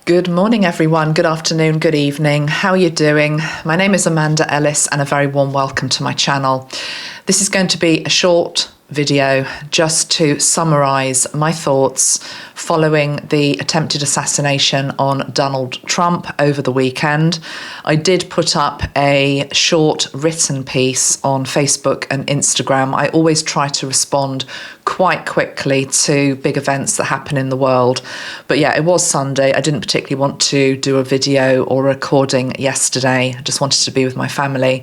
Good morning, everyone. Good afternoon, good evening. How are you doing? My name is Amanda Ellis, and a very warm welcome to my channel. This is going to be a short video just to summarise my thoughts following the attempted assassination on Donald Trump over the weekend. I did put up a short written piece on Facebook and Instagram. I always try to respond quite quickly to big events that happen in the world. But yeah, it was Sunday. I didn't particularly want to do a video or recording yesterday. I just wanted to be with my family.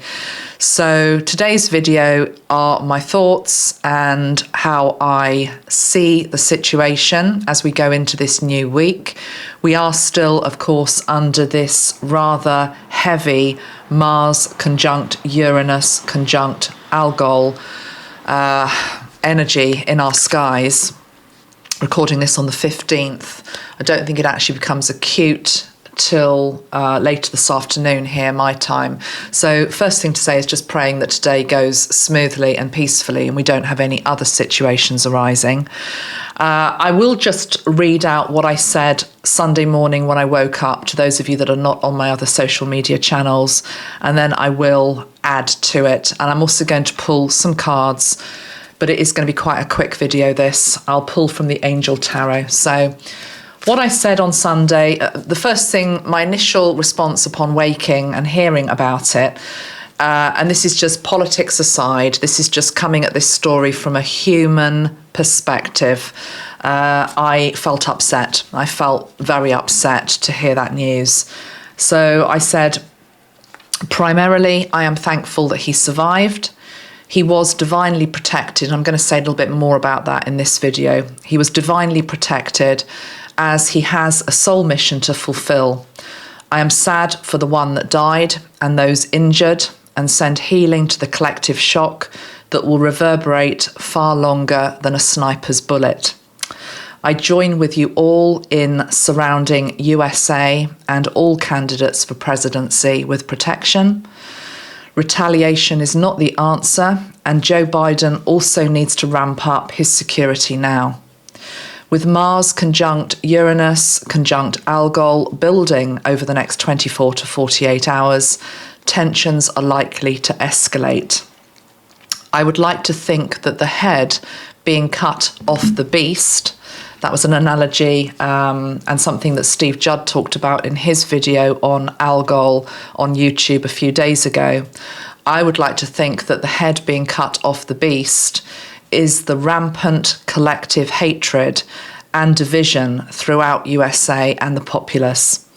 So today's video are my thoughts and how I see the situation as we go into this new week. We are still, of course, under this rather heavy Mars conjunct Uranus conjunct Algol energy in our skies. Recording this on the 15th. I don't think it actually becomes acute till later this afternoon here, my time. So first thing to say is just praying that today goes smoothly and peacefully and we don't have any other situations arising. I will just read out what I said Sunday morning when I woke up to those of you that are not on my other social media channels, and then I will add to it. And I'm also going to pull some cards, but it is going to be quite a quick video this. I'll pull from the Angel Tarot. So what I said on Sunday, the first thing, my initial response upon waking and hearing about it, and this is just politics aside, this is just coming at this story from a human perspective. I felt upset. I felt very upset to hear that news. So I said, primarily, I am thankful that he survived. He was divinely protected. I'm going to say a little bit more about that in this video. He was divinely protected as he has a soul mission to fulfill. I am sad for the one that died and those injured, and send healing to the collective shock that will reverberate far longer than a sniper's bullet. I join with you all in surrounding USA and all candidates for presidency with protection. Retaliation is not the answer, and Joe Biden also needs to ramp up his security now. With Mars conjunct Uranus conjunct Algol building over the next 24 to 48 hours, tensions are likely to escalate. I would like to think that the head being cut off the beast, that was an analogy and something that Steve Judd talked about in his video on Algol on YouTube a few days ago. I would like to think that the head being cut off the beast is the rampant collective hatred and division throughout USA and the populace.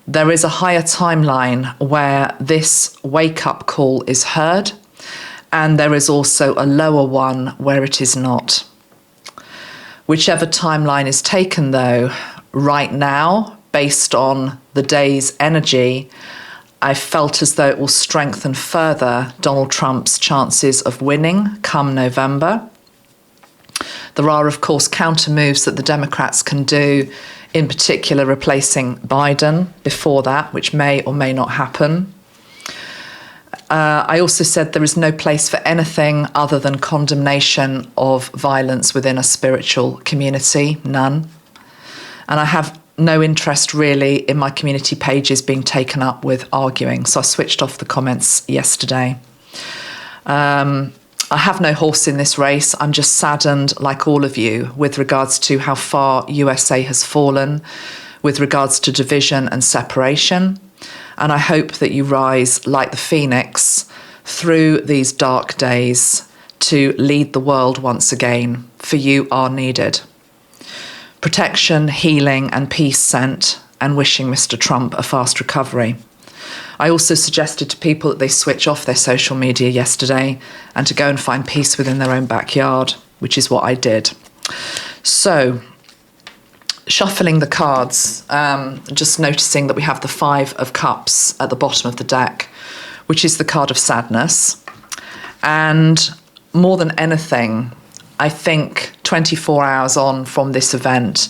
There is a higher timeline where this wake-up call is heard, and there is also a lower one where it is not. Whichever timeline is taken, though, right now, based on the day's energy, I felt as though it will strengthen further Donald Trump's chances of winning come November. There are, of course, counter moves that the Democrats can do, in particular replacing Biden before that, which may or may not happen. I also said there is no place for anything other than condemnation of violence within a spiritual community, none. And I have no interest really in my community pages being taken up with arguing, so I switched off the comments yesterday. I have no horse in this race. I'm just saddened, like all of you, with regards to how far USA has fallen, with regards to division and separation. And I hope that you rise like the phoenix through these dark days to lead the world once again, for you are needed. Protection, healing and peace sent, and wishing Mr. Trump a fast recovery. I also suggested to people that they switch off their social media yesterday and to go and find peace within their own backyard, which is what I did. So, shuffling the cards, just noticing that we have the Five of Cups at the bottom of the deck, which is the card of sadness. And more than anything, I think 24 hours on from this event,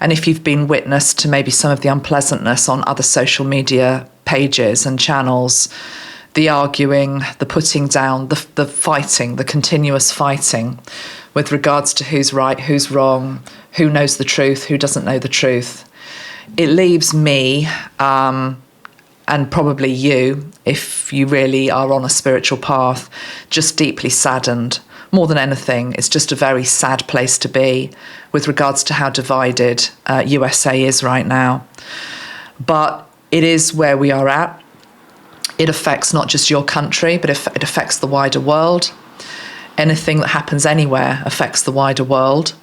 and if you've been witness to maybe some of the unpleasantness on other social media pages and channels, the arguing, the putting down, the fighting, the continuous fighting with regards to who's right, who's wrong, who knows the truth, who doesn't know the truth. it leaves me, and probably you, if you really are on a spiritual path, just deeply saddened. More than anything, it's just a very sad place to be with regards to how divided USA is right now. But it is where we are at. It affects not just your country, but it affects the wider world. Anything that happens anywhere affects the wider world.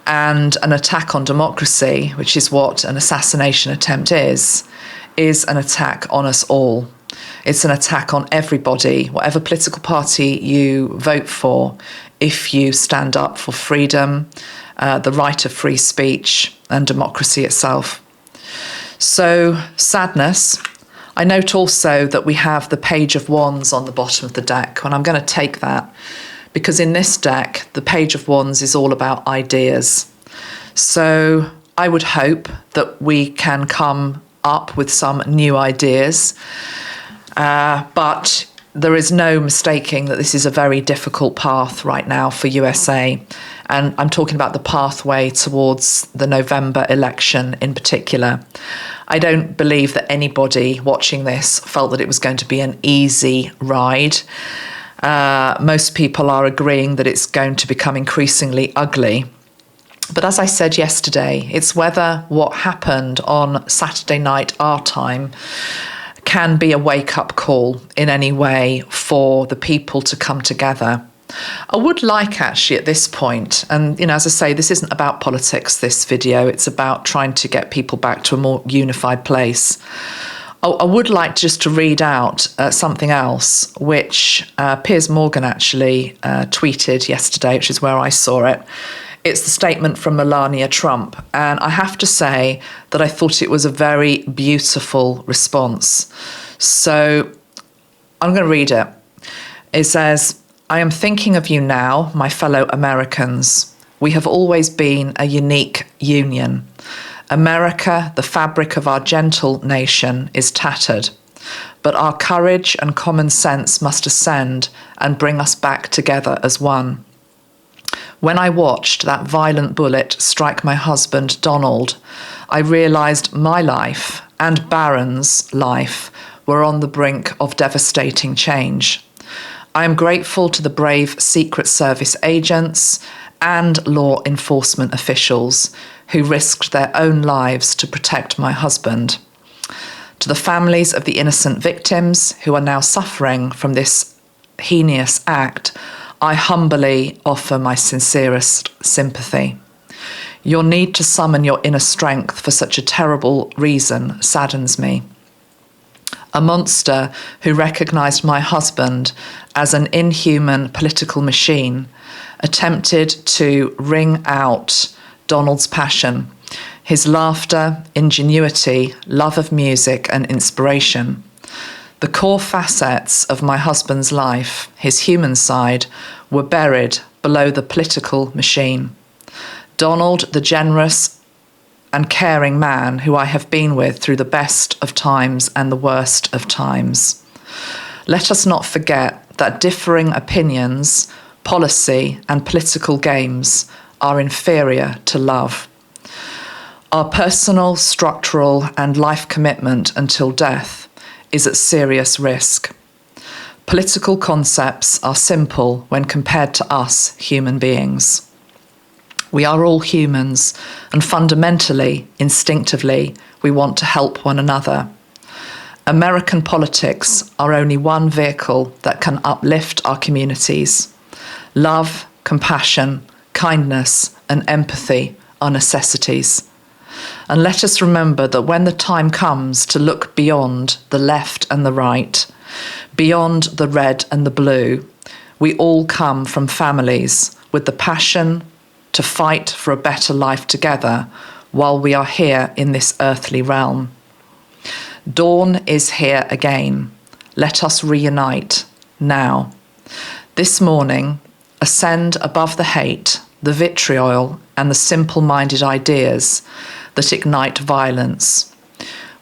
And an attack on democracy, which is what an assassination attempt is an attack on us all. It's an attack on everybody, whatever political party you vote for, if you stand up for freedom, the right of free speech, and democracy itself. So, sadness. I note also that we have the Page of Wands on the bottom of the deck, and I'm going to take that because in this deck, the Page of Wands is all about ideas. So I would hope that we can come up with some new ideas, but there is no mistaking that this is a very difficult path right now for USA. And I'm talking about the pathway towards the November election in particular. I don't believe that anybody watching this felt that it was going to be an easy ride. Most people are agreeing that it's going to become increasingly ugly. But as I said yesterday, it's whether what happened on Saturday night our time can be a wake-up call in any way for the people to come together. I would like actually at this point, and as I say, this isn't about politics, this video, it's about trying to get people back to a more unified place. I would like just to read out something else, which Piers Morgan actually tweeted yesterday, which is where I saw it. It's the statement from Melania Trump. And I have to say that I thought it was a very beautiful response. So I'm going to read it. It says, "I am thinking of you now, my fellow Americans. We have always been a unique union. America, the fabric of our gentle nation, is tattered. But our courage and common sense must ascend and bring us back together as one. When I watched that violent bullet strike my husband, Donald, I realised my life and Barron's life were on the brink of devastating change. I am grateful to the brave Secret Service agents and law enforcement officials who risked their own lives to protect my husband. To the families of the innocent victims who are now suffering from this heinous act, I humbly offer my sincerest sympathy. Your need to summon your inner strength for such a terrible reason saddens me. A monster who recognised my husband as an inhuman political machine attempted to wring out Donald's passion, his laughter, ingenuity, love of music and inspiration. The core facets of my husband's life, his human side, were buried below the political machine. Donald, the generous and caring man who I have been with through the best of times and the worst of times. Let us not forget that differing opinions, policy and political games are inferior to love. Our personal, structural and life commitment until death is at serious risk. Political concepts are simple when compared to us human beings. We are all humans, and fundamentally, instinctively, we want to help one another. American politics are only one vehicle that can uplift our communities. Love, compassion, kindness, and empathy are necessities. And let us remember that when the time comes to look beyond the left and the right, beyond the red and the blue, we all come from families with the passion to fight for a better life together while we are here in this earthly realm. Dawn is here again. Let us reunite now. This morning, ascend above the hate, the vitriol, and the simple-minded ideas that ignite violence.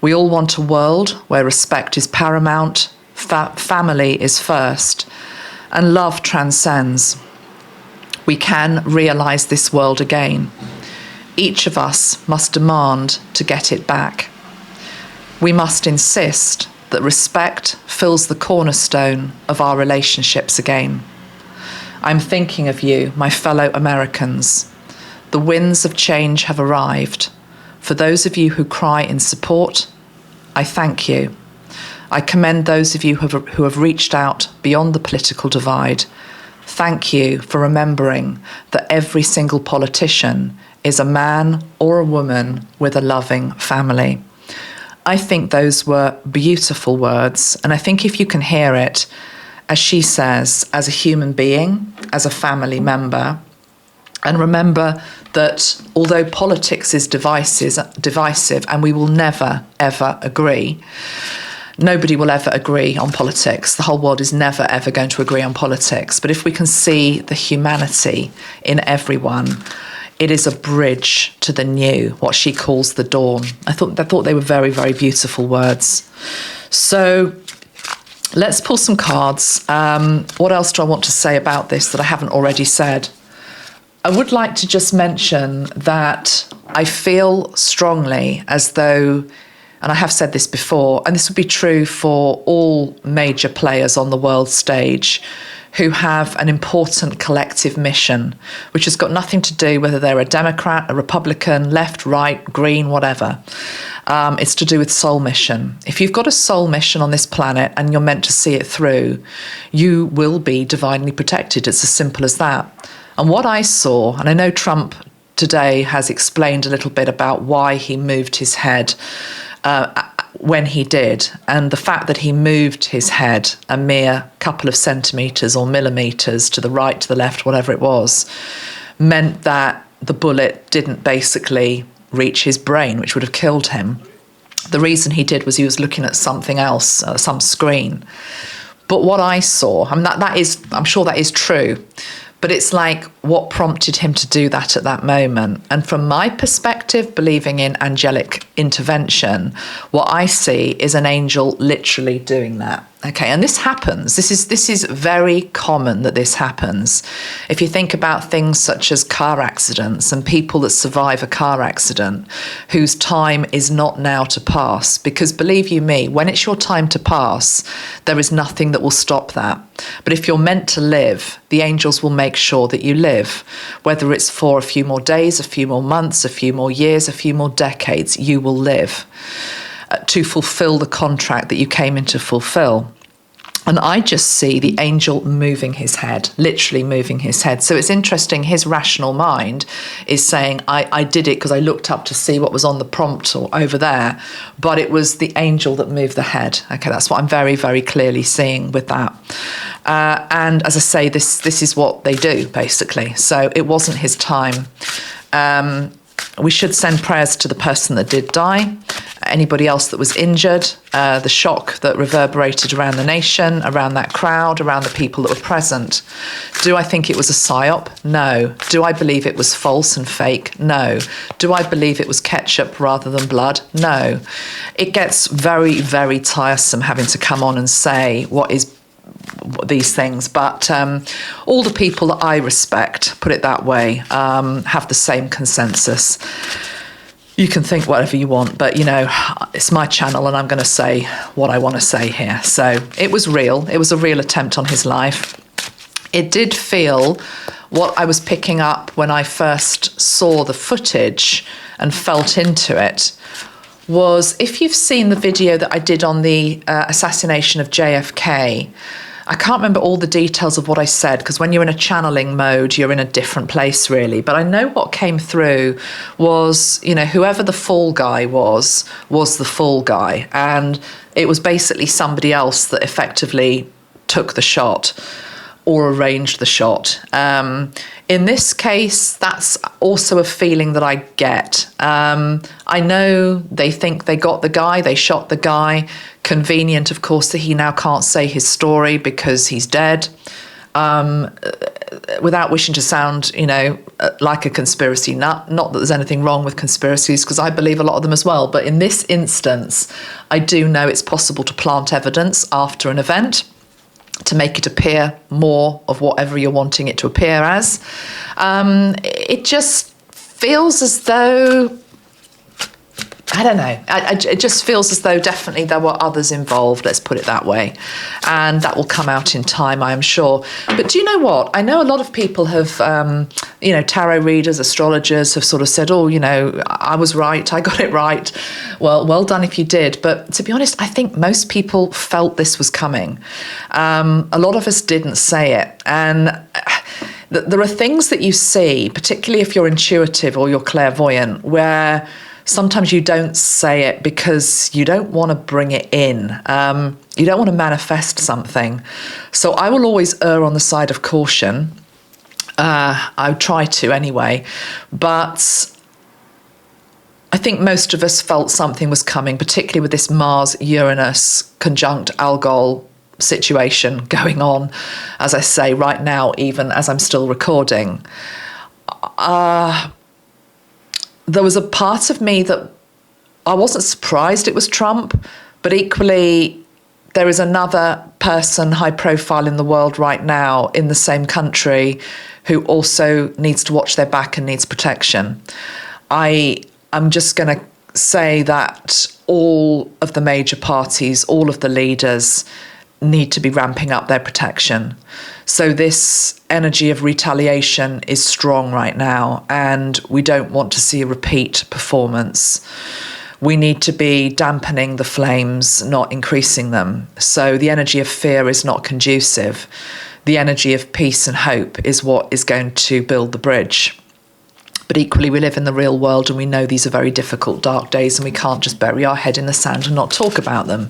We all want a world where respect is paramount, family is first, and love transcends. We can realise this world again. Each of us must demand to get it back. We must insist that respect fills the cornerstone of our relationships again. I'm thinking of you, my fellow Americans. The winds of change have arrived. For those of you who cry in support, I thank you. I commend those of you who have reached out beyond the political divide. Thank you for remembering that every single politician is a man or a woman with a loving family. I think those were beautiful words, and I think if you can hear it, as she says, as a human being, as a family member, and remember that although politics is divisive and we will never, ever agree, nobody will ever agree on politics. The whole world is never, ever going to agree on politics. But if we can see the humanity in everyone, it is a bridge to the new, what she calls the dawn. I thought they were very, very beautiful words. So let's pull some cards. What else do I want to say about this that I haven't already said? I would like to just mention that I feel strongly as though, and I have said this before, and this would be true for all major players on the world stage who have an important collective mission, which has got nothing to do whether they're a Democrat, a Republican, left, right, green, whatever. It's to do with soul mission. If you've got a soul mission on this planet and you're meant to see it through, you will be divinely protected. It's as simple as that. And what I saw, and I know Trump today has explained a little bit about why he moved his head when he did, and the fact that he moved his head a mere couple of centimetres or millimetres to the right, to the left, whatever it was, meant that the bullet didn't basically reach his brain, which would have killed him. The reason he did was he was looking at something else, some screen. But what I saw, I mean, that is, I'm sure that is true, but it's like what prompted him to do that at that moment. And from my perspective, believing in angelic intervention, what I see is an angel literally doing that. Okay, and this happens. This is very common that this happens. If you think about things such as car accidents and people that survive a car accident whose time is not now to pass, because believe you me, when it's your time to pass, there is nothing that will stop that. But if you're meant to live, the angels will make sure that you live. Whether it's for a few more days, a few more months, a few more years, a few more decades, you will live to fulfill the contract that you came in to fulfill. And I just see the angel moving his head, literally moving his head. So it's interesting, his rational mind is saying, I did it because I looked up to see what was on the prompt or over there, but it was the angel that moved the head. Okay, that's what I'm very, very clearly seeing with that. And as I say, this is what they do, basically. So it wasn't his time. We should send prayers to the person that did die, anybody else that was injured, the shock that reverberated around the nation, around that crowd, around the people that were present. Do I think it was a psyop? No. Do I believe it was false and fake? No. Do I believe it was ketchup rather than blood? No. It gets very, very tiresome having to come on and say what is these things, but all the people that I respect, put it that way, have the same consensus. You can think whatever you want, but you know, it's my channel and I'm going to say what I want to say here. So it was real. It was a real attempt on his life. It did feel, what I was picking up when I first saw the footage and felt into it, was if you've seen the video that I did on the assassination of JFK, I can't remember all the details of what I said, because when you're in a channeling mode, you're in a different place, really. But I know what came through was, you know, whoever the fall guy was the fall guy. And it was basically somebody else that effectively took the shot or arranged the shot. In this case, that's also a feeling that I get. I know they think they got the guy, they shot the guy. Convenient, of course, that he now can't say his story because he's dead. Without wishing to sound, you know, like a conspiracy nut, not that there's anything wrong with conspiracies, because I believe a lot of them as well. But in this instance, I do know it's possible to plant evidence after an event to make it appear more of whatever you're wanting it to appear as. It just feels as though, I don't know. It just feels as though definitely there were others involved, let's put it that way. And that will come out in time, I am sure. But do you know what? I know a lot of people have, tarot readers, astrologers have sort of said, oh, I was right, I got it right. Well done if you did. But to be honest, I think most people felt this was coming. A lot of us didn't say it. And there are things that you see, particularly if you're intuitive or you're clairvoyant, where sometimes you don't say it because you don't want to bring it in. You don't want to manifest something. So I will always err on the side of caution. I try to anyway. But I think most of us felt something was coming, particularly with this Mars-Uranus conjunct Algol situation going on, as I say, right now, even as I'm still recording. There was a part of me that I wasn't surprised it was Trump, but equally there is another person high profile in the world right now in the same country who also needs to watch their back and needs protection. I'm just going to say that all of the major parties, all of the leaders need to be ramping up their protection. So this energy of retaliation is strong right now, and we don't want to see a repeat performance. We need to be dampening the flames, not increasing them. So the energy of fear is not conducive. The energy of peace and hope is what is going to build the bridge. But equally, we live in the real world and we know these are very difficult, dark days, and we can't just bury our head in the sand and not talk about them.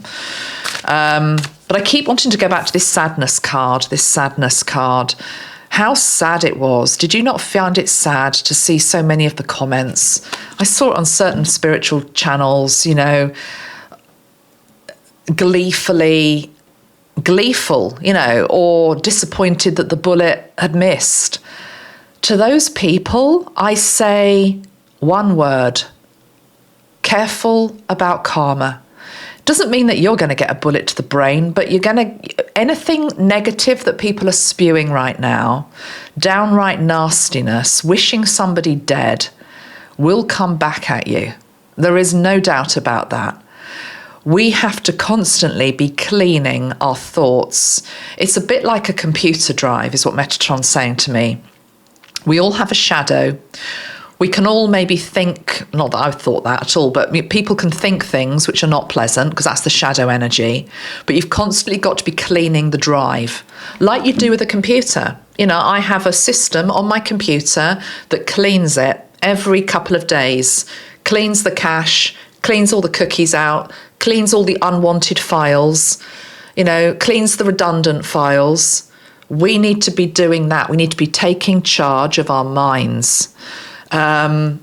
But I keep wanting to go back to this sadness card. How sad it was. Did you not find it sad to see so many of the comments? I saw it on certain spiritual channels, gleeful, or disappointed that the bullet had missed. To those people, I say one word: careful about karma. Doesn't mean that you're going to get a bullet to the brain, but you're going to, anything negative that people are spewing right now, downright nastiness, wishing somebody dead, will come back at you. There is no doubt about that. We have to constantly be cleaning our thoughts. It's a bit like a computer drive, is what Metatron's saying to me. We all have a shadow. We can all maybe think, not that I've thought that at all, but people can think things which are not pleasant because that's the shadow energy. But you've constantly got to be cleaning the drive, like you do with a computer. I have a system on my computer that cleans it every couple of days, cleans the cache, cleans all the cookies out, cleans all the unwanted files, cleans the redundant files. We need to be doing that. We need to be taking charge of our minds. And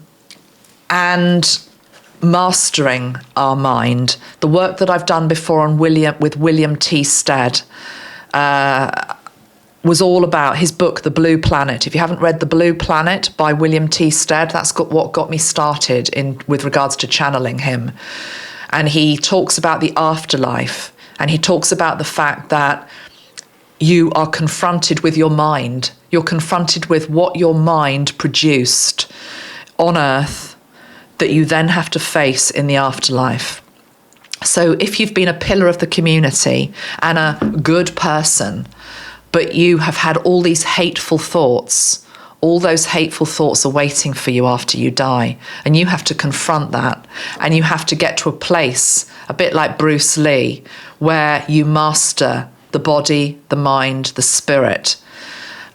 mastering our mind. The work that I've done before with William T. Stead was all about his book, The Blue Planet. If you haven't read The Blue Planet by William T. Stead, that's what got me started with regards to channeling him. And he talks about the afterlife, and he talks about the fact that you are confronted with your mind. You're confronted with what your mind produced on Earth that you then have to face in the afterlife. So if you've been a pillar of the community and a good person, but you have had all these hateful thoughts, all those hateful thoughts are waiting for you after you die. And you have to confront that. And you have to get to a place, a bit like Bruce Lee, where you master the body, the mind, the spirit.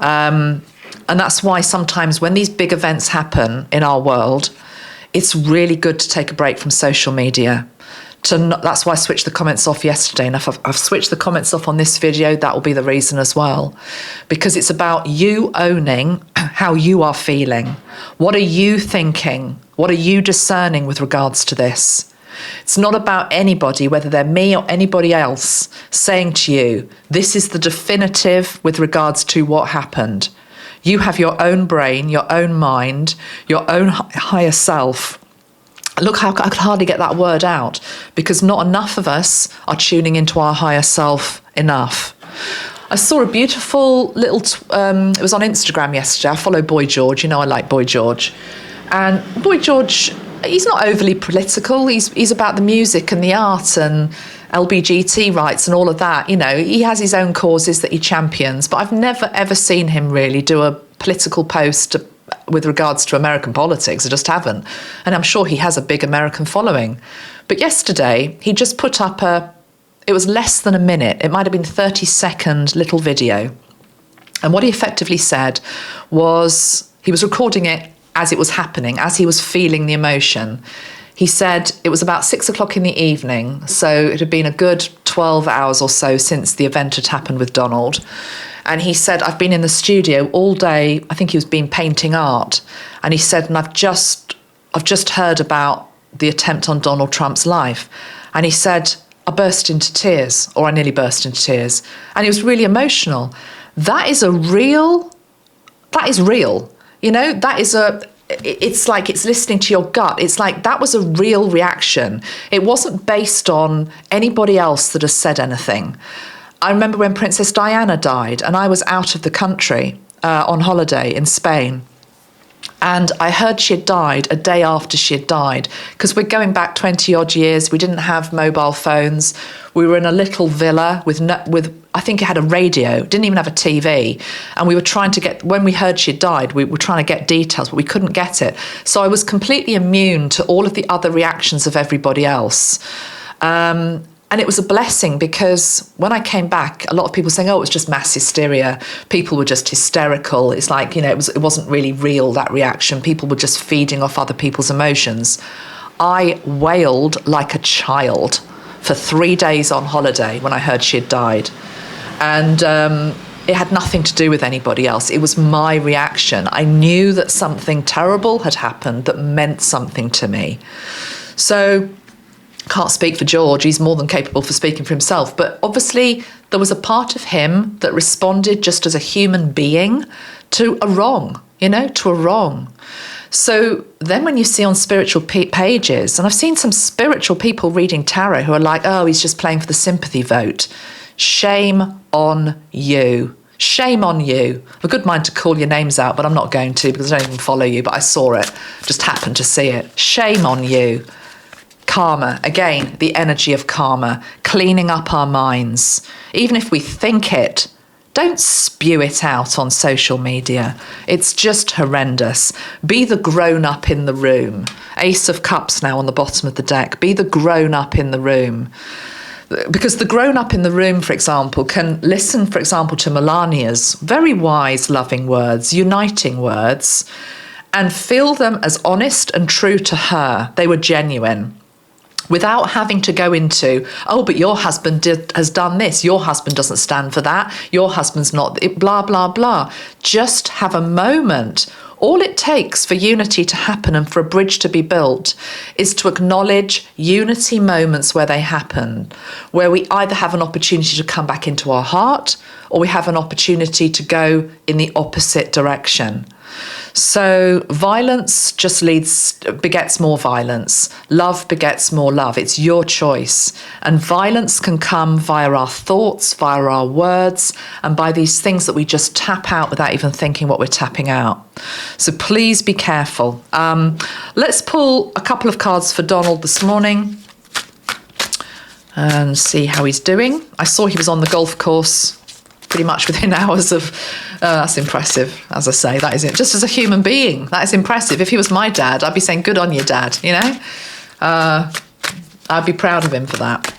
And that's why sometimes when these big events happen in our world, it's really good to take a break from social media. That's why I switched the comments off yesterday. And if I've switched the comments off on this video, that will be the reason as well. Because it's about you owning how you are feeling. What are you thinking? What are you discerning with regards to this? It's not about anybody, whether they're me or anybody else, saying to you, this is the definitive with regards to what happened. You have your own brain, your own mind, your own higher self. Look, I could hardly get that word out because not enough of us are tuning into our higher self enough. I saw a beautiful little, it was on Instagram yesterday. I follow Boy George, I like Boy George. And Boy George, he's not overly political. He's about the music and the art and LBGT rights and all of that. You know, he has his own causes that he champions, but I've never, ever seen him really do a political post with regards to American politics. I just haven't. And I'm sure he has a big American following. But yesterday, he just put up it was less than a minute. It might have been 30-second little video. And what he effectively said was, he was recording it as it was happening, as he was feeling the emotion. He said it was about 6 o'clock in the evening, so it had been a good 12 hours or so since the event had happened with Donald. And he said, I've been in the studio all day. I think he was been painting art. And he said, and I've just heard about the attempt on Donald Trump's life. And he said, I burst into tears, or I nearly burst into tears. And he was really emotional. That is real. You know, it's like it's listening to your gut. It's like that was a real reaction. It wasn't based on anybody else that has said anything. I remember when Princess Diana died and I was out of the country on holiday in Spain. And I heard she had died a day after she had died, because we're going back 20 odd years. We didn't have mobile phones. We were in a little villa with I think it had a radio, didn't even have a TV. And we were trying to get, when we heard she had died, we were trying to get details, but we couldn't get it. So I was completely immune to all of the other reactions of everybody else. And it was a blessing, because when I came back, a lot of people saying, oh, it was just mass hysteria. People were just hysterical. It's like, you know, it wasn't really real, that reaction. People were just feeding off other people's emotions. I wailed like a child for 3 days on holiday when I heard she had died. And it had nothing to do with anybody else. It was my reaction. I knew that something terrible had happened that meant something to me. So can't speak for George, he's more than capable for speaking for himself, but obviously there was a part of him that responded just as a human being to a wrong, to a wrong. So then when you see on spiritual pages, and I've seen some spiritual people reading tarot who are like, oh, he's just playing for the sympathy vote. Shame on you. Shame on you. I've a good mind to call your names out, but I'm not going to, because I don't even follow you, but I saw it, just happened to see it. Shame on you. Karma, again, the energy of karma, cleaning up our minds. Even if we think it, don't spew it out on social media. It's just horrendous. Be the grown-up in the room. Ace of Cups now on the bottom of the deck. Be the grown-up in the room. Because the grown-up in the room, for example, can listen, for example, to Melania's very wise, loving words, uniting words, and feel them as honest and true to her. They were genuine. Without having to go into, oh, but your husband has done this. Your husband doesn't stand for that. Your husband's not, blah, blah, blah. Just have a moment. All it takes for unity to happen and for a bridge to be built is to acknowledge unity moments where they happen, where we either have an opportunity to come back into our heart or we have an opportunity to go in the opposite direction. So violence just begets more violence. Love begets more love. It's your choice. And violence can come via our thoughts, via our words, and by these things that we just tap out without even thinking what we're tapping out. So please be careful. Let's pull a couple of cards for Donald this morning and see how he's doing. I saw he was on the golf course pretty much within hours of, that's impressive, as I say, that is it. Just as a human being, that is impressive. If he was my dad, I'd be saying, good on you, Dad, I'd be proud of him for that.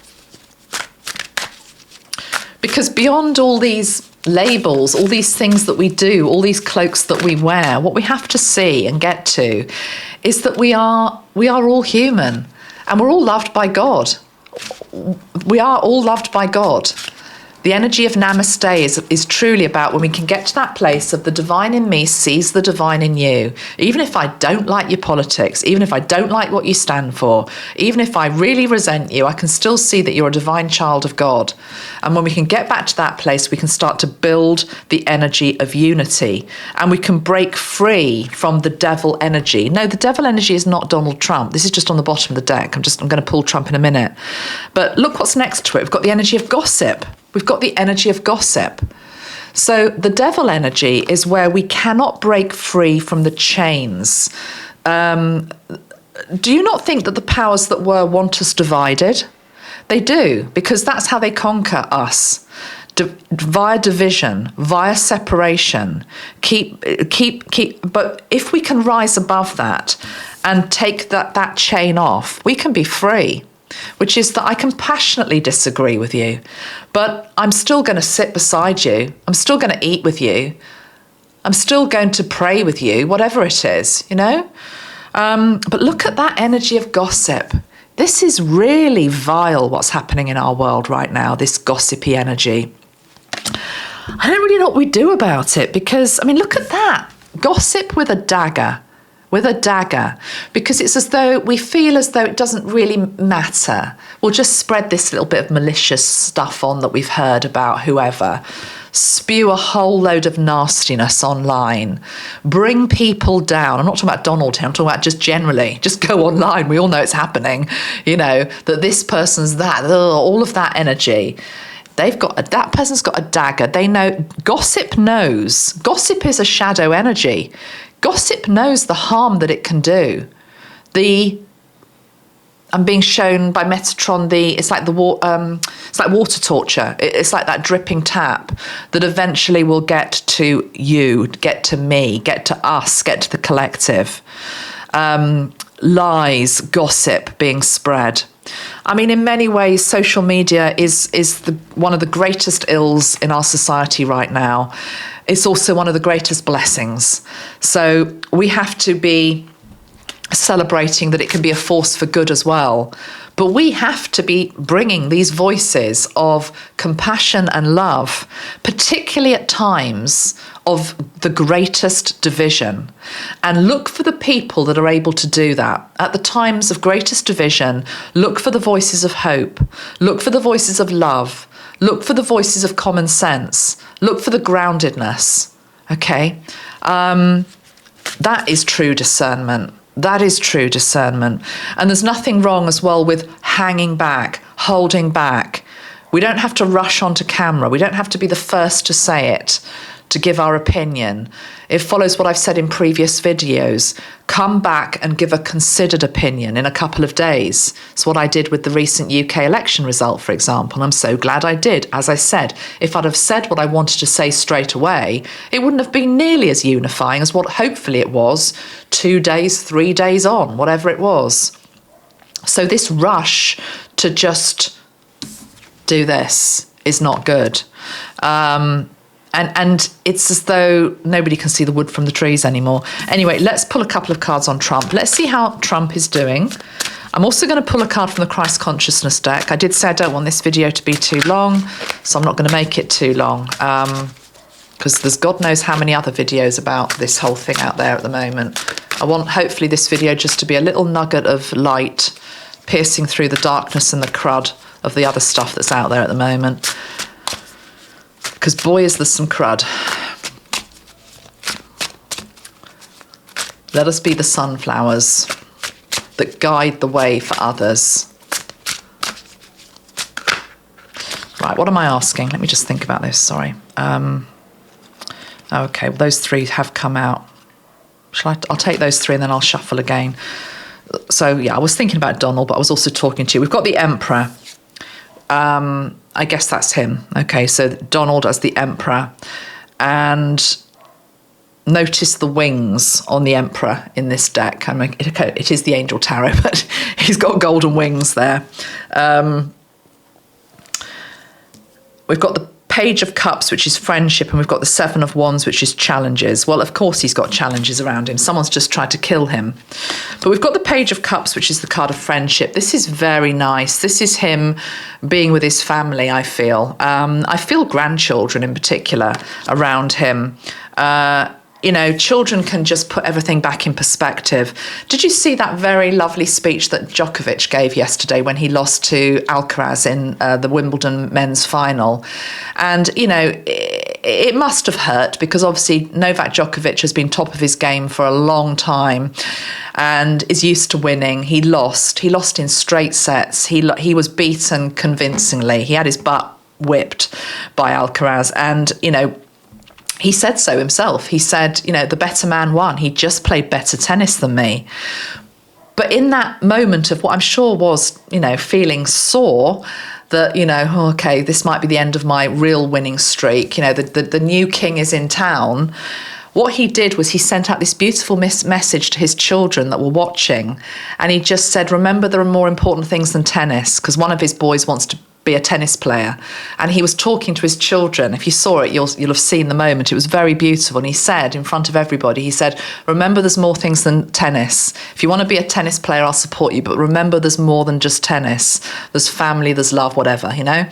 Because beyond all these labels, all these things that we do, all these cloaks that we wear, what we have to see and get to is that we are all human and we're all loved by God. We are all loved by God. The energy of Namaste is truly about when we can get to that place of the divine in me sees the divine in you. Even if I don't like your politics, even if I don't like what you stand for, even if I really resent you, I can still see that you're a divine child of God. And when we can get back to that place, we can start to build the energy of unity and we can break free from the devil energy. No, the devil energy is not Donald Trump. This is just on the bottom of the deck. I'm going to pull Trump in a minute. But look what's next to it. We've got the energy of gossip. We've got the energy of gossip. So the devil energy is where we cannot break free from the chains do you not think that the powers that were want us divided? They do, because that's how they conquer us. Via division, via separation, but if we can rise above that and take that chain off, we can be free, which is that I can passionately disagree with you, but I'm still going to sit beside you. I'm still going to eat with you. I'm still going to pray with you, whatever it is, you know? But look at that energy of gossip. This is really vile, what's happening in our world right now, this gossipy energy. I don't really know what we do about it, because, I mean, look at that. Gossip with a dagger, because it's as though we feel as though it doesn't really matter. We'll just spread this little bit of malicious stuff on that we've heard about whoever, spew a whole load of nastiness online, bring people down. I'm not talking about Donald here, I'm talking about just generally, just go online. We all know it's happening, you know, that this person's that, all of that energy. That person's got a dagger. They know, gossip knows. Gossip is a shadow energy. Gossip knows the harm that it can do. I'm being shown by Metatron it's like water torture. It's like that dripping tap that eventually will get to you, get to me, get to us, get to the collective. Lies, gossip being spread. I mean, in many ways, social media is one of the greatest ills in our society right now. It's also one of the greatest blessings. So we have to be celebrating that it can be a force for good as well. But we have to be bringing these voices of compassion and love, particularly at times of the greatest division. And look for the people that are able to do that. At the times of greatest division, look for the voices of hope. Look for the voices of love. Look for the voices of common sense. Look for the groundedness. Okay? That is true discernment. That is true discernment. And there's nothing wrong as well with hanging back, holding back. We don't have to rush onto camera. We don't have to be the first to say it, to give our opinion. It follows what I've said in previous videos. Come back and give a considered opinion in a couple of days. It's what I did with the recent UK election result, for example. And I'm so glad I did. As I said, if I'd have said what I wanted to say straight away, it wouldn't have been nearly as unifying as what hopefully it was 2 days, 3 days on, whatever it was. So this rush to just do this is not good. And it's as though nobody can see the wood from the trees anymore. Anyway, let's pull a couple of cards on Trump. Let's see how Trump is doing. I'm also going to pull a card from the Christ Consciousness deck. I did say I don't want this video to be too long, so I'm not going to make it too long, because there's God knows how many other videos about this whole thing out there at the moment. I want, hopefully, this video just to be a little nugget of light piercing through the darkness and the crud of the other stuff that's out there at the moment. Because boy, is there some crud. Let us be the sunflowers that guide the way for others. Right, what am I asking? Let me just think about this, sorry. Okay, well, those three have come out. I'll take those three and then I'll shuffle again. So, yeah, I was thinking about Donald, but I was also talking to you. We've got the Emperor. I guess that's him. Okay, so Donald as the Emperor. And notice the wings on the Emperor in this deck. I mean, it is the Angel Tarot, but he's got golden wings there. We've got the Page of Cups, which is friendship, and we've got the Seven of Wands, which is challenges. Well, of course he's got challenges around him. Someone's just tried to kill him. But we've got the Page of Cups, which is the card of friendship. This is very nice. This is him being with his family, I feel. I feel grandchildren in particular around him. You know, children can just put everything back in perspective. Did you see that very lovely speech that Djokovic gave yesterday when he lost to Alcaraz in the Wimbledon men's final? And, you know, it must have hurt because obviously Novak Djokovic has been top of his game for a long time and is used to winning. He lost in straight sets. He was beaten convincingly. He had his butt whipped by Alcaraz and, you know, he said so himself. He said, you know, the better man won. He just played better tennis than me. But in that moment of what I'm sure was, you know, feeling sore, that, you know, oh, okay, this might be the end of my real winning streak. You know, the new king is in town. What he did was he sent out this beautiful message to his children that were watching. And he just said, remember, there are more important things than tennis, because one of his boys wants to be a tennis player. And he was talking to his children. If you saw it, you'll have seen the moment. It was very beautiful. And he said, in front of everybody, he said, remember, there's more things than tennis. If you want to be a tennis player, I'll support you. But remember, there's more than just tennis. There's family, there's love, whatever, you know.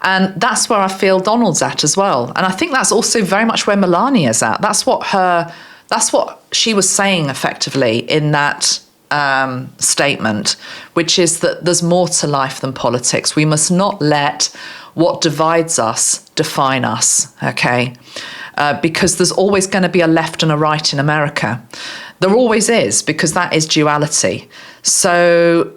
And that's where I feel Donald's at as well. And I think that's also very much where Melania's at. That's what she was saying effectively in that statement, which is that there's more to life than politics. We must not let what divides us define us, okay? Because there's always going to be a left and a right in America. There always is, because that is duality. So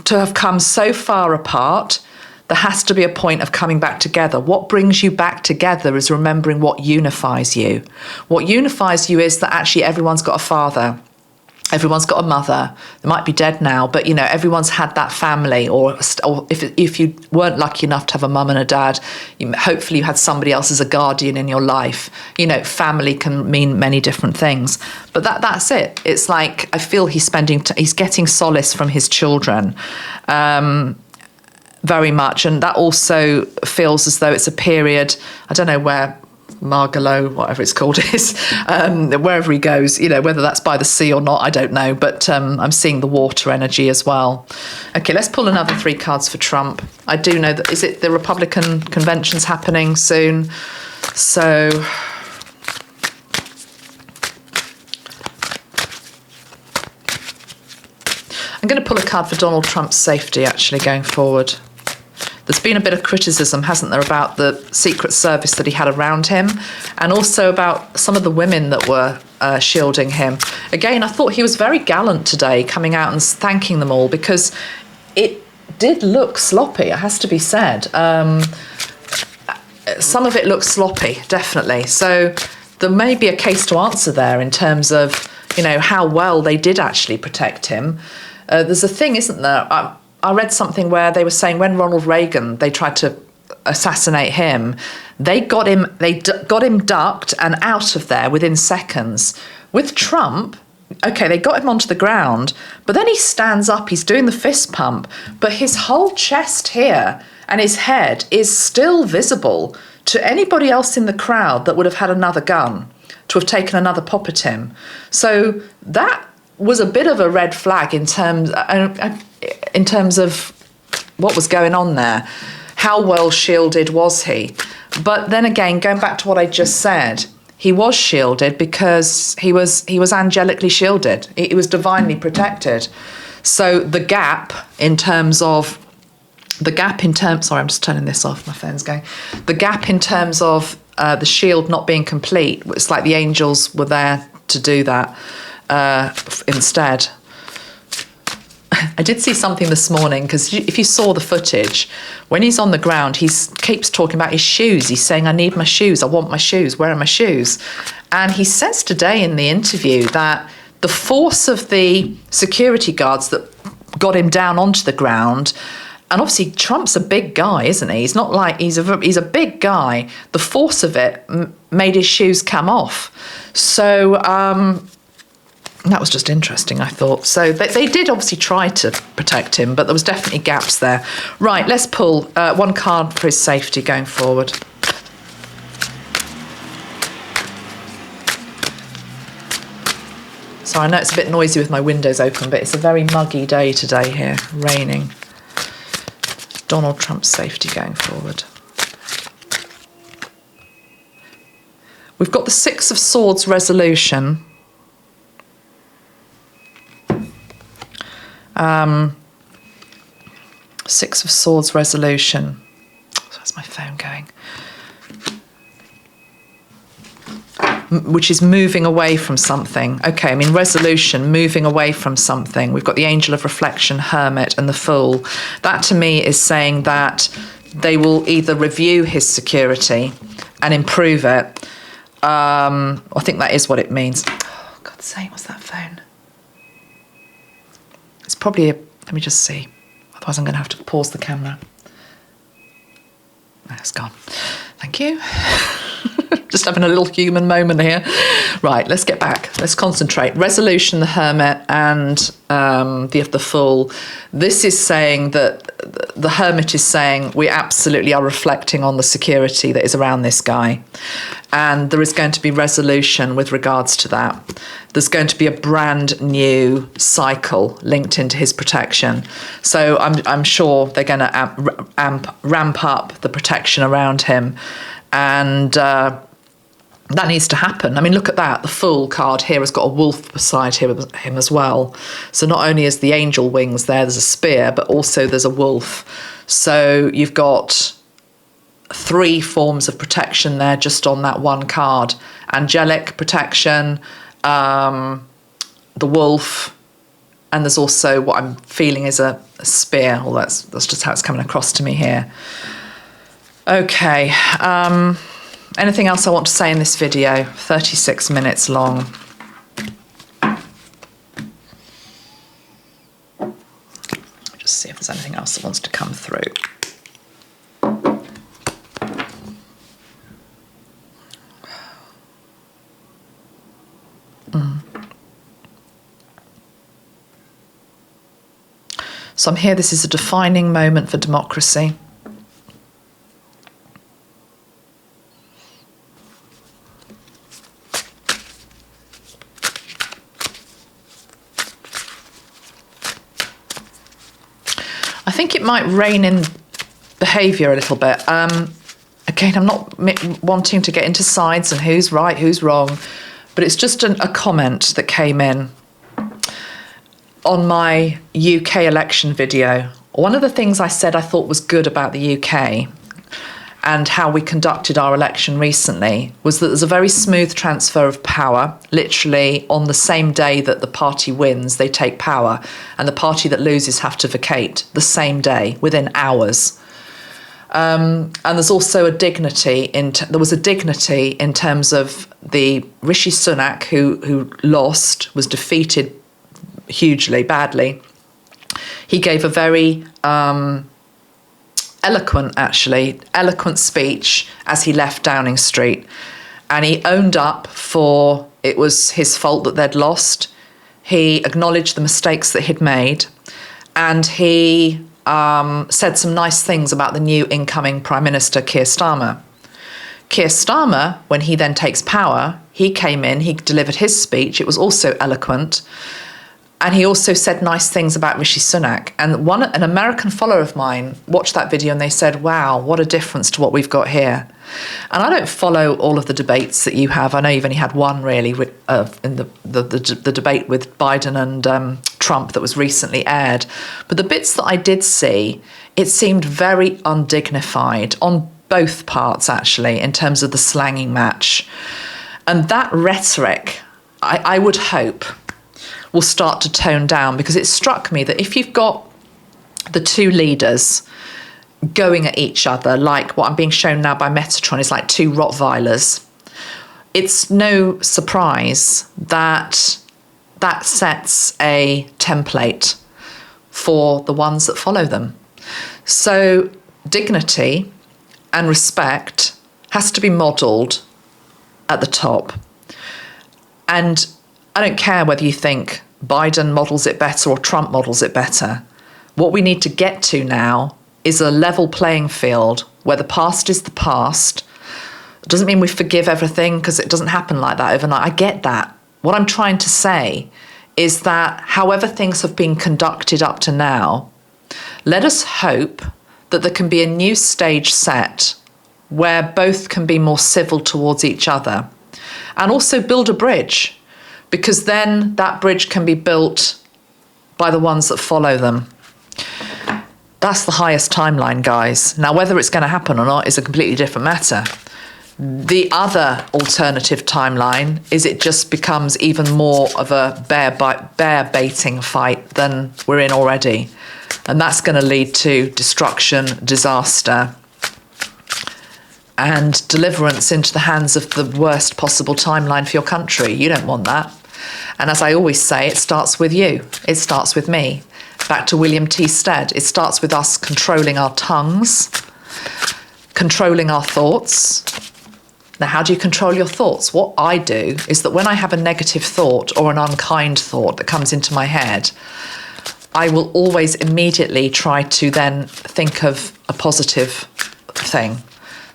to have come so far apart, there has to be a point of coming back together. What brings you back together is remembering what unifies you. What unifies you is that actually everyone's got a father. Everyone's got a mother. They might be dead now, but, you know, everyone's had that family. Or if you weren't lucky enough to have a mum and a dad, hopefully you had somebody else as a guardian in your life. You know, family can mean many different things. But that's it. It's like, I feel he's getting solace from his children. Very much. And that also feels as though it's a period, I don't know where Margalo, whatever it's called, is, wherever he goes, you know, whether that's by the sea or not, I don't know. But I'm seeing the water energy as well. Okay, let's pull another 3 cards for Trump. I do know that, is it the Republican convention's happening soon? So I'm going to pull a card for Donald Trump's safety, actually, going forward. There's been a bit of criticism, hasn't there, about the Secret Service that he had around him, and also about some of the women that were shielding him. Again, I thought he was very gallant today, coming out and thanking them all, because it did look sloppy, it has to be said. Some of it looks sloppy, definitely. So there may be a case to answer there in terms of, you know, how well they did actually protect him. There's a thing, isn't there? I read something where they were saying when Ronald Reagan, they tried to assassinate him, they got him ducked and out of there within seconds. With Trump, okay, they got him onto the ground, but then he stands up, he's doing the fist pump, but his whole chest here and his head is still visible to anybody else in the crowd that would have had another gun, to have taken another pop at him. So that was a bit of a red flag in terms of what was going on there. How well shielded was he? But then again, going back to what I just said, he was shielded because he was angelically shielded. He was divinely protected. So the gap in terms, sorry, I'm just turning this off, my phone's going. The gap in terms of the shield not being complete, it's like the angels were there to do that instead. I did see something this morning, because if you saw the footage, when he's on the ground, he keeps talking about his shoes. He's saying, I need my shoes, I want my shoes, where are my shoes? And he says today in the interview that the force of the security guards that got him down onto the ground, and obviously Trump's a big guy, isn't he? He's not like, he's a big guy. The force of it made his shoes come off. So that was just interesting, I thought. So they did obviously try to protect him, but there was definitely gaps there. Right, let's pull 1 card for his safety going forward. So I know it's a bit noisy with my windows open, but it's a very muggy day today here, raining. Donald Trump's safety going forward. We've got the 6 of Swords resolution. Six of Swords resolution. Where's my phone going? Which is moving away from something. Okay, I mean, resolution, moving away from something. We've got the Angel of Reflection, Hermit, and the Fool. That to me is saying that they will either review his security, and improve it. I think that is what it means. Oh, God's sake, what's that phone? It's probably a, let me just see. Otherwise I'm going to have to pause the camera. Oh, it's gone. Thank you. Just having a little human moment here. Right, let's get back. Let's concentrate. Resolution, the Hermit, and the Fool. This is saying that the Hermit is saying we absolutely are reflecting on the security that is around this guy. And there is going to be resolution with regards to that. There's going to be a brand new cycle linked into his protection. So I'm sure they're going to ramp up the protection around him. And that needs to happen. I mean, look at that. The Fool card here has got a wolf beside him as well. So not only is the angel wings there's a spear, but also there's a wolf. So you've got 3 forms of protection there just on that one card. Angelic protection, the wolf, and there's also what I'm feeling is a spear. Well, that's just how it's coming across to me here. Okay. Anything else I want to say in this video? 36 minutes long. Just see if there's anything else that wants to come through. So I'm here, this is a defining moment for democracy. I think it might rein in behaviour a little bit. Again, I'm not wanting to get into sides and who's right, who's wrong, but it's just a comment that came in on my UK election video. One of the things I said I thought was good about the UK and how we conducted our election recently was that there's a very smooth transfer of power. Literally on the same day that the party wins, they take power, and the party that loses have to vacate the same day, within hours. And there's also a dignity there was a dignity in terms of the Rishi Sunak who lost, was defeated hugely, badly. He gave a very eloquent speech as he left Downing Street, and he owned up for it was his fault that they'd lost. He acknowledged the mistakes that he'd made, and he said some nice things about the new incoming Prime Minister, Keir Starmer. Keir Starmer, when he then takes power, he came in, he delivered his speech, it was also eloquent, and he also said nice things about Rishi Sunak. And an American follower of mine watched that video and they said, wow, what a difference to what we've got here. And I don't follow all of the debates that you have. I know you've only had one really in the debate with Biden and Trump that was recently aired. But the bits that I did see, it seemed very undignified on both parts actually in terms of the slanging match. And that rhetoric, I would hope, will start to tone down, because it struck me that if you've got the two leaders going at each other, like what I'm being shown now by Metatron is like two Rottweilers, it's no surprise that that sets a template for the ones that follow them. So dignity and respect has to be modelled at the top. And I don't care whether you think Biden models it better or Trump models it better. What we need to get to now is a level playing field where the past is the past. It doesn't mean we forgive everything, because it doesn't happen like that overnight. I get that. What I'm trying to say is that however things have been conducted up to now, let us hope that there can be a new stage set where both can be more civil towards each other, and also build a bridge, because then that bridge can be built by the ones that follow them. That's the highest timeline, guys. Now, whether it's going to happen or not is a completely different matter. The other alternative timeline is it just becomes even more of a bear baiting fight than we're in already. And that's going to lead to destruction, disaster. and deliverance into the hands of the worst possible timeline for your country. You don't want that. And as I always say, it starts with you. It starts with me. Back to William T. Stead, it starts with us controlling our tongues, controlling our thoughts. Now, how do you control your thoughts? What I do is that when I have a negative thought or an unkind thought that comes into my head, I will always immediately try to then think of a positive thing.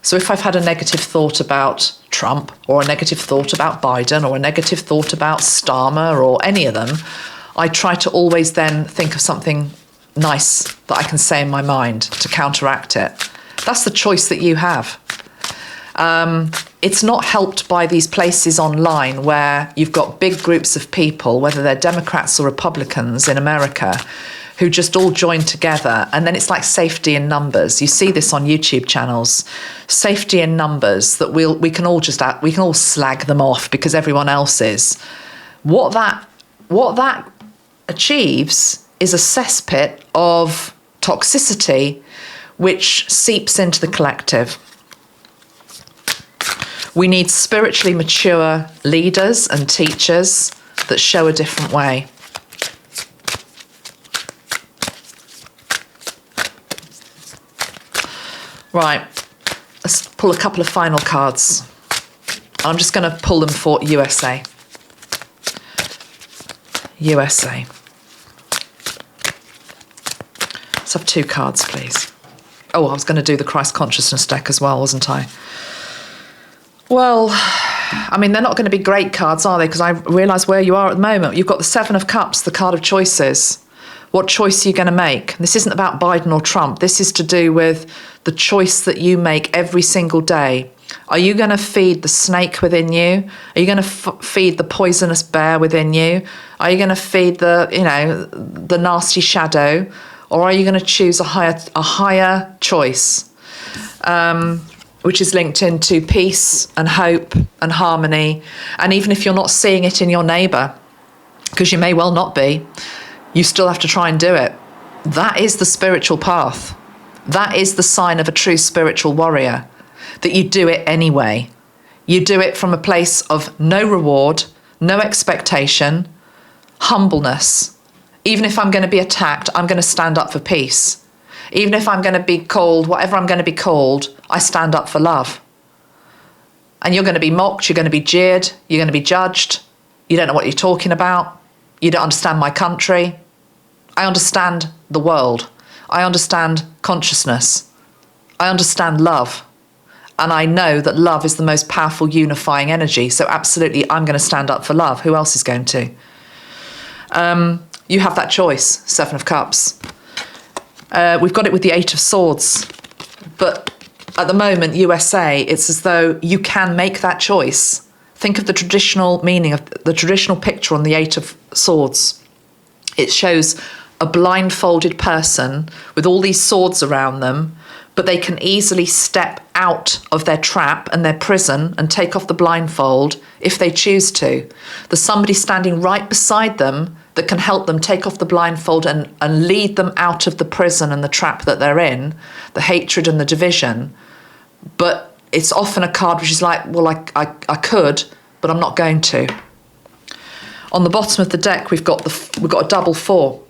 So if I've had a negative thought about Trump, or a negative thought about Biden, or a negative thought about Starmer, or any of them, I try to always then think of something nice that I can say in my mind to counteract it. That's the choice that you have. It's not helped by these places online where you've got big groups of people, whether they're Democrats or Republicans in America, who just all join together, and then it's like safety in numbers. You see this on YouTube channels, safety in numbers, that we can all slag them off because everyone else is. What that achieves is a cesspit of toxicity which seeps into the collective. We need spiritually mature leaders and teachers that show a different way. Right, let's pull a couple of final cards. I'm just going to pull them for USA. USA. Let's have 2 cards, please. Oh, I was going to do the Christ Consciousness deck as well, wasn't I? Well, I mean, they're not going to be great cards, are they? Because I realise where you are at the moment. You've got the 7 of Cups, the card of choices. What choice are you going to make? This isn't about Biden or Trump. This is to do with the choice that you make every single day. Are you going to feed the snake within you? Are you going to feed the poisonous bear within you? Are you going to feed the nasty shadow? Or are you going to choose a higher choice, which is linked into peace and hope and harmony? And even if you're not seeing it in your neighbour, because you may well not be, you still have to try and do it. That is the spiritual path. That is the sign of a true spiritual warrior, that you do it anyway. You do it from a place of no reward, no expectation, humbleness. Even if I'm going to be attacked, I'm going to stand up for peace. Even if I'm going to be called whatever I'm going to be called, I stand up for love. And you're going to be mocked, you're going to be jeered, you're going to be judged. You don't know what you're talking about. You don't understand my country. I understand the world. I understand consciousness. I understand love. And I know that love is the most powerful unifying energy. So absolutely, I'm going to stand up for love. Who else is going to? You have that choice, 7 of Cups. We've got it with the 8 of Swords. But at the moment, USA, it's as though you can make that choice. Think of the traditional meaning of the traditional picture on the 8 of Swords. It shows a blindfolded person with all these swords around them, but they can easily step out of their trap and their prison and take off the blindfold if they choose to. There's somebody standing right beside them that can help them take off the blindfold and lead them out of the prison and the trap that they're in, the hatred and the division. But it's often a card which is like, well, I could, but I'm not going to. On the bottom of the deck, we've got a double 4,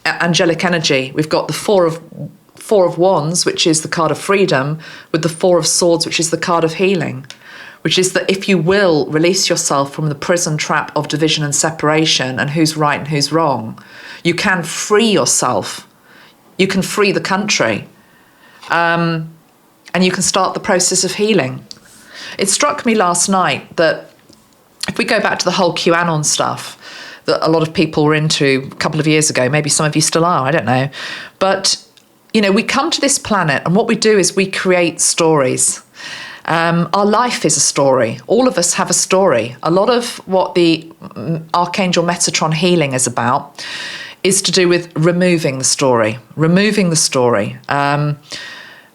angelic energy. We've got the 4 of Wands, which is the card of freedom, with the 4 of Swords, which is the card of healing, which is that if you will release yourself from the prison trap of division and separation and who's right and who's wrong, you can free yourself. You can free the country. And you can start the process of healing. It struck me last night that if we go back to the whole QAnon stuff that a lot of people were into a couple of years ago, maybe some of you still are, I don't know. But, we come to this planet and what we do is we create stories. Our life is a story. All of us have a story. A lot of what the Archangel Metatron healing is about is to do with removing the story.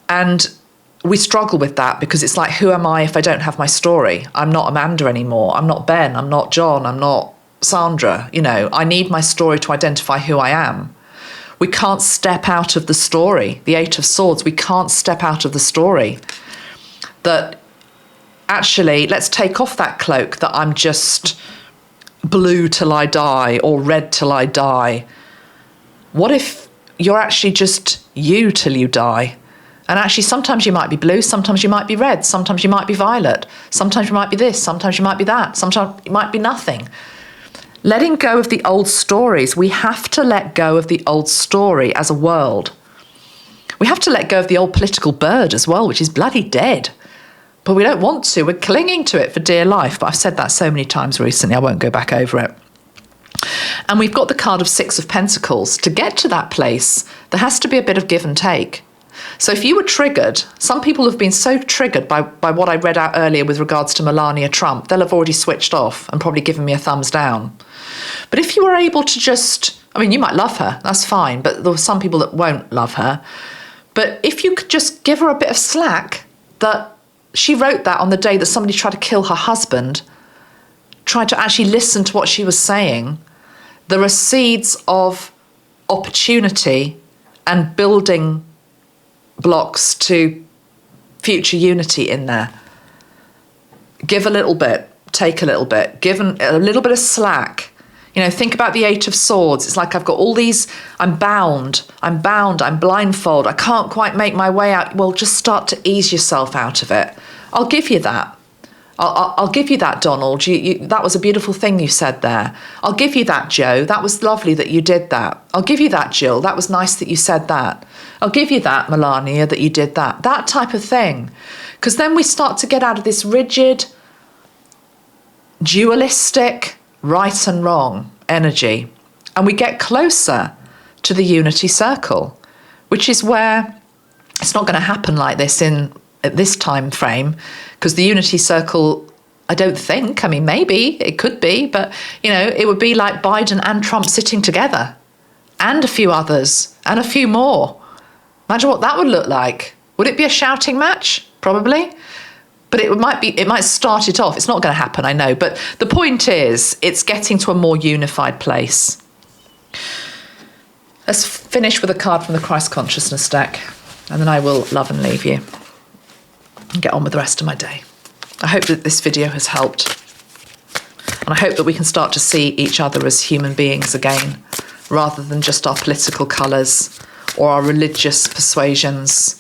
And we struggle with that because it's like, who am I if I don't have my story? I'm not Amanda anymore. I'm not Ben. I'm not John. I'm not Sandra. I need my story to identify who I am. We can't step out of the story. The 8 of Swords, we can't step out of the story. that actually, let's take off that cloak that I'm just blue till I die or red till I die. What if you're actually just you till you die? And actually, sometimes you might be blue, sometimes you might be red, sometimes you might be violet, sometimes you might be this, sometimes you might be that, sometimes it might be nothing. Letting go of the old stories. We have to let go of the old story as a world. We have to let go of the old political bird as well, which is bloody dead. But we don't want to. We're clinging to it for dear life. But I've said that so many times recently, I won't go back over it. And we've got the card of Six of Pentacles. To get to that place, there has to be a bit of give and take. So if you were triggered, some people have been so triggered by what I read out earlier with regards to Melania Trump, they'll have already switched off and probably given me a thumbs down. But if you were able to just, I mean, you might love her, that's fine, but there are some people that won't love her. But if you could just give her a bit of slack, that she wrote that on the day that somebody tried to kill her husband, tried to actually listen to what she was saying, there are seeds of opportunity and building blocks to future unity in there. Give a little bit, take a little bit, give a little bit of slack. You know, think about the Eight of Swords. It's like I've got all these, I'm bound, I'm blindfold, I can't quite make my way out. Well, just start to ease yourself out of it. I'll give you that. I'll give you that, Donald. That was a beautiful thing you said there. I'll give you that, Joe. That was lovely that you did that. I'll give you that, Jill. That was nice that you said that. I'll give you that, Melania, that you did that. That type of thing. Because then we start to get out of this rigid, dualistic, right and wrong energy. And we get closer to the unity circle, which is where it's not going to happen like this at this time frame, because the unity circle, I don't think, I mean, maybe it could be, but, you know, it would be like Biden and Trump sitting together and a few others and a few more. Imagine what that would look like. Would it be a shouting match? Probably. But it might start it off. It's not going to happen, I know. But the point is, it's getting to a more unified place. Let's finish with a card from the Christ Consciousness deck, and then I will love and leave you and get on with the rest of my day. I hope that this video has helped. And I hope that we can start to see each other as human beings again, rather than just our political colours or our religious persuasions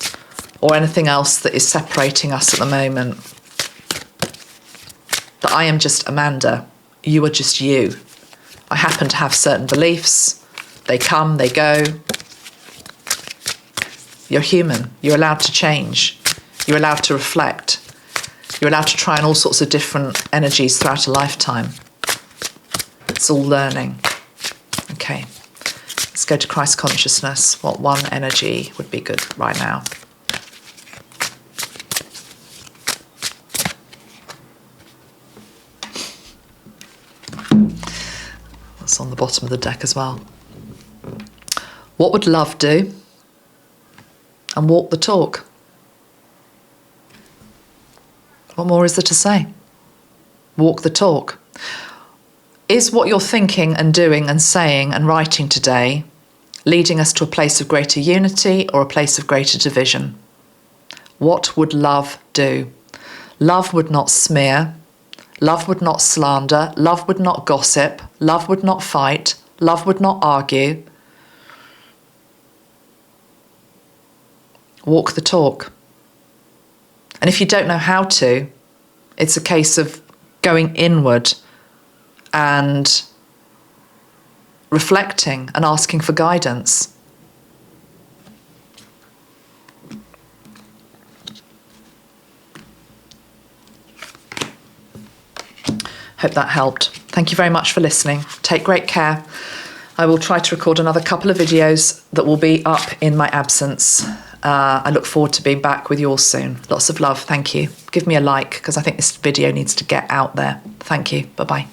or anything else that is separating us at the moment. That I am just Amanda, you are just you. I happen to have certain beliefs. They come, they go. You're human. You're allowed to change. You're allowed to reflect. You're allowed to try on all sorts of different energies throughout a lifetime. It's all learning. Okay, let's go to Christ Consciousness. What one energy would be good right now? That's on the bottom of the deck as well. What would love do? And walk the talk. What more is there to say? Walk the talk. Is what you're thinking and doing and saying and writing today leading us to a place of greater unity or a place of greater division? What would love do? Love would not smear. Love would not slander. Love would not gossip. Love would not fight. Love would not argue. Walk the talk. And if you don't know how to, it's a case of going inward and reflecting and asking for guidance. Hope that helped. Thank you very much for listening. Take great care. I will try to record another couple of videos that will be up in my absence. I look forward to being back with you all soon. Lots of love. Thank you. Give me a like because I think this video needs to get out there. Thank you. Bye-bye.